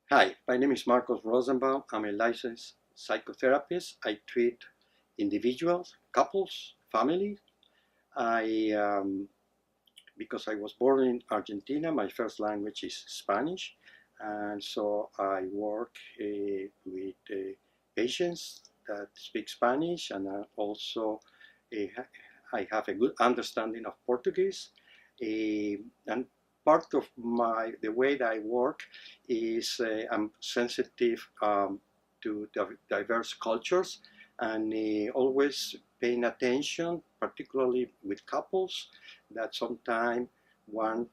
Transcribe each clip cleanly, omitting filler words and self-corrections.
Hi, my name is Marcos Rosenbaum. I'm a licensed psychotherapist. I treat individuals, couples, families. Because I was born in Argentina, my first language is Spanish, and so I work with patients that speak Spanish, and also uh, I have a good understanding of Portuguese. And part of the way that I work is I'm sensitive to diverse cultures and always paying attention, particularly with couples, that sometimes one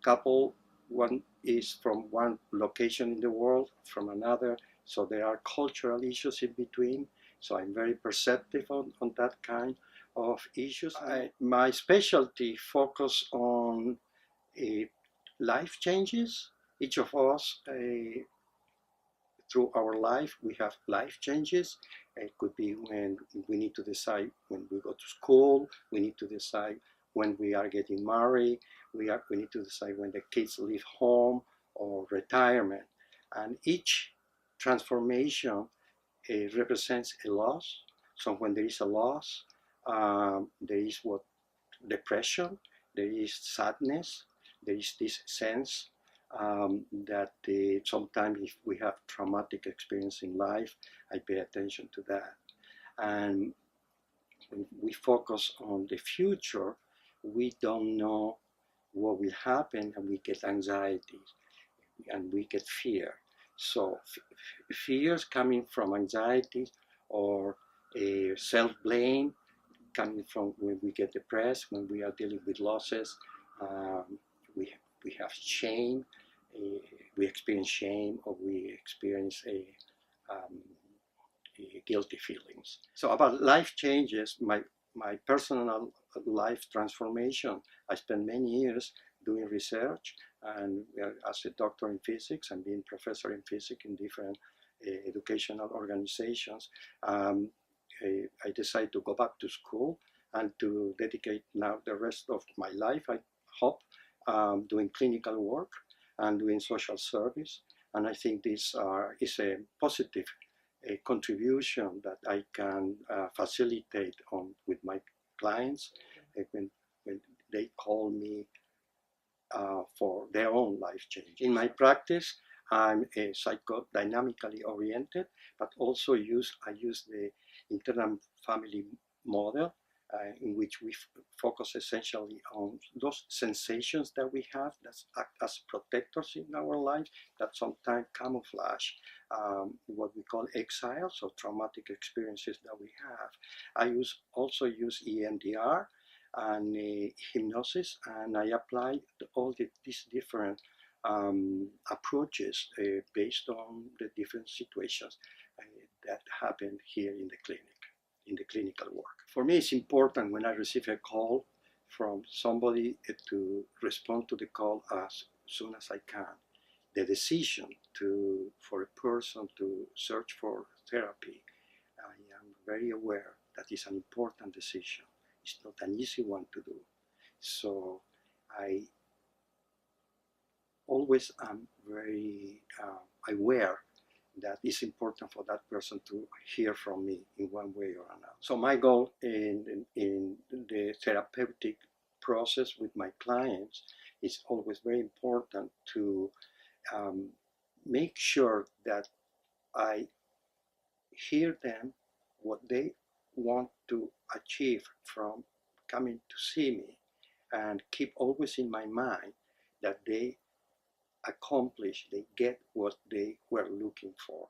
couple, one is from one location in the world, from another, so there are cultural issues in between. So I'm very perceptive on that kind of issues. My specialty focus on uh, life changes. Each of us through our life, we have life changes. It could be when we need to decide when we go to school, we need to decide when we are getting married, we need to decide when the kids leave home or retirement. And each transformation represents a loss. So when there is a loss, there is what depression, there is sadness, there is this sense that sometimes if we have traumatic experience in life, I pay attention to that. And when we focus on the future, we don't know what will happen, and we get anxiety and we get fear. So fears coming from anxiety or self-blame coming from when we get depressed, when we are dealing with losses, um, we have shame, we experience shame, or we experience um, guilty feelings. So about life changes, my personal life transformation, I spent many years doing research and as a doctor in physics and being professor in physics in different educational organizations. I decided to go back to school and to dedicate now the rest of my life, I hope, doing clinical work and doing social service. And I think this is a positive contribution that I can facilitate with my clients when they call me for their own life change. In my practice, I'm a psychodynamically oriented, but also I use the internal family model in which we focus essentially on those sensations that we have that act as protectors in our life that sometimes camouflage what we call exiles or traumatic experiences that we have. I also use EMDR and hypnosis, and I apply all these different approaches based on the different situations that happen here in the clinic, in the clinical work. For me, it's important when I receive a call from somebody to respond to the call as soon as I can. The decision for a person to search for therapy, I am very aware that it's an important decision. It's not an easy one to do. So I always am very aware that it's important for that person to hear from me in one way or another. So my goal in the therapeutic process with my clients is always very important to make sure that I hear them what they want to achieve from coming to see me, and keep always in my mind that they accomplish, they get what they were looking for.